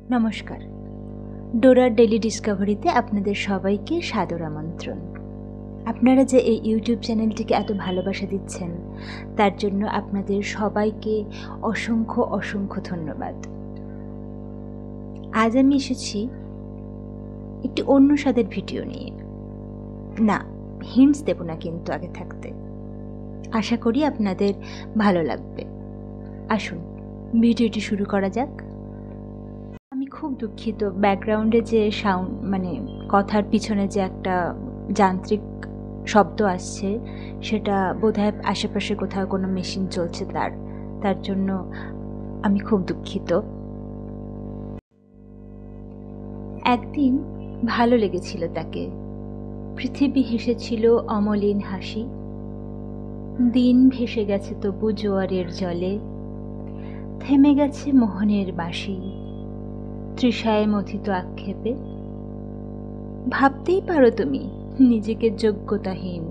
নমস্কার, ডোরার ডেইলি ডিসকভারিতে আপনাদের সবাইকে সাদর আমন্ত্রণ। আপনারা যে এই ইউটিউব চ্যানেলটিকে এত ভালোবাসা দিচ্ছেন তার জন্য আপনাদের সবাইকে অসংখ্য অসংখ্য ধন্যবাদ। আজ আমি এসেছি একটি অন্য স্বাদের ভিডিও নিয়ে। না, হিন্টস দেব না কিন্তু আগে থাকতে। আশা করি আপনাদের ভালো লাগবে। আসুন ভিডিওটি শুরু করা যাক। আমি খুব দুঃখিত, ব্যাকগ্রাউন্ডে যে সাউন্ড কথার পিছনে যে একটা যান্ত্রিক শব্দ আসছে সেটা বোধহয় আশেপাশে কোথাও কোনো মেশিন চলছে, তার জন্য আমি খুব দুঃখিত। একদিন ভালো লেগেছিল তাকে, পৃথিবী হেসেছিল অমলিন হাসি, দিন ভেসে গেছে তবু জোয়ারের জলে, থেমে গেছে মোহনের বাঁশি তৃষায় মথিত আক্ষেপে। ভাবতেই পারো তুমি নিজেকে যোগ্যতাহীন,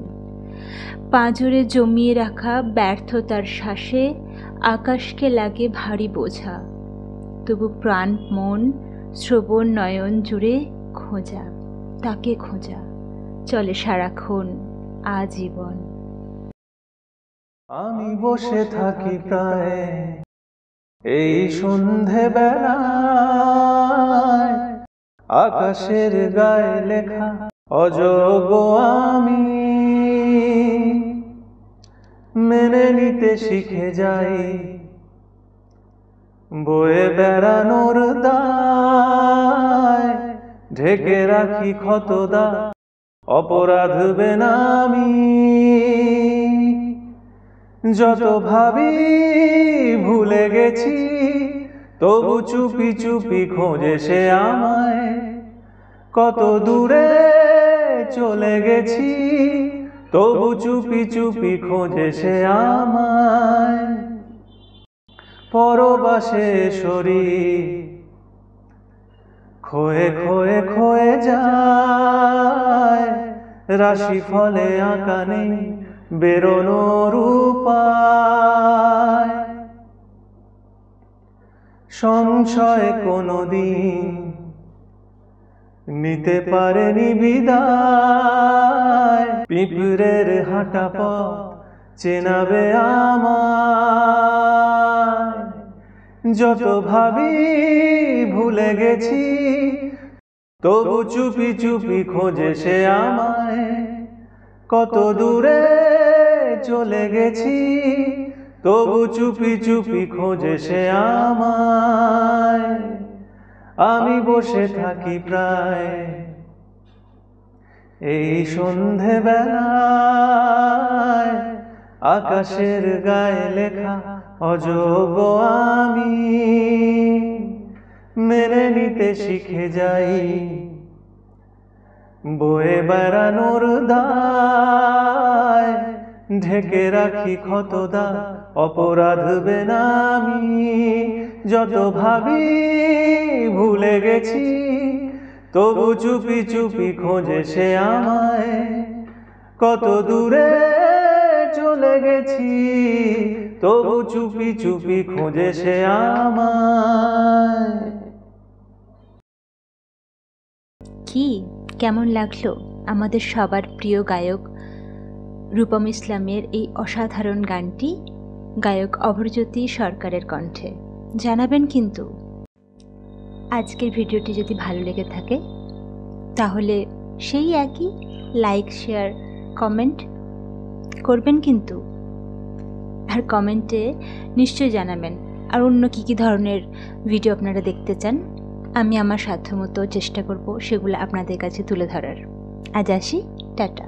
পাঁজরে জমিয়ে রাখা ব্যর্থতার শ্বাসে আকাশকে লাগে ভারী বোঝা, তবু প্রাণ মন শ্রবণ নয়ন জুড়ে খোঁজা, তাকে খোঁজা চলে সারাক্ষণ আজীবন। আমি বসে থাকি প্রায় এই সন্ধে বেলায়, আকাশের গায়ে লেখা অযোগ্য আমি মেনে নিতে শিখে যাই, বয়ে বেড়ানোর দায় ঢেকে রাখি ক্ষতদা অপরাধ বেনামি। যত ভাবি ভুলে গেছি তবু চুপি চুপি খোঁজে সে আমায়, কত দূরে চলে গেছি তবু চুপি চুপি খোঁজে সে আমায়। পরবাসে শরীর খোয়ে খোয়ে খোয়ে যায়, রাশি ফলে আঁকা নেই বেরোনোর উপায়। সংশয় কোনোদিন নিতে পারেনি বিদায়, পিঁপড়ের হাঁটা পথ চেনাবে আমায়। যত ভাবি ভুলে গেছি তবু চুপি চুপি খোঁজে সে আমায়, কত দূরে চলে গেছি তবু চুপি চুপি খোঁজে সে আমায়। আমি বসে থাকি প্রায় এই সন্ধে বেলায়, আকাশের গায়ে লেখা অযোগ্য আমি মেনে নিতে শিখে যাই, বয়ে বেড়ানোর দায় ঢেকে রাখি ক্ষতদা অপরাধ বেনামি। যত ভাবি ভুলে গেছি তবু চুপি চুপি খোঁজে সে আমায়, কত দূরে চলে গেছি তবু চুপি চুপি খোঁজে সে আমায়। কি কেমন লাগলো আমাদের সবার প্রিয় গায়ক রূপম ইসলামের এই অসাধারণ গানটি গায়ক অভরজ্যোতি সরকারের কণ্ঠে? জানাবেন কিন্তু। আজকের ভিডিওটি যদি ভালো লেগে থাকে তাহলে সেই একই লাইক শেয়ার কমেন্ট করবেন কিন্তু। আর কমেন্টে নিশ্চয়ই জানাবেন আর অন্য কী কী ধরনের ভিডিও আপনারা দেখতে চান। আমি আমার সাধ্যমতো চেষ্টা করব সেগুলো আপনাদের কাছে তুলে ধরার। আজ আসি, টাটা।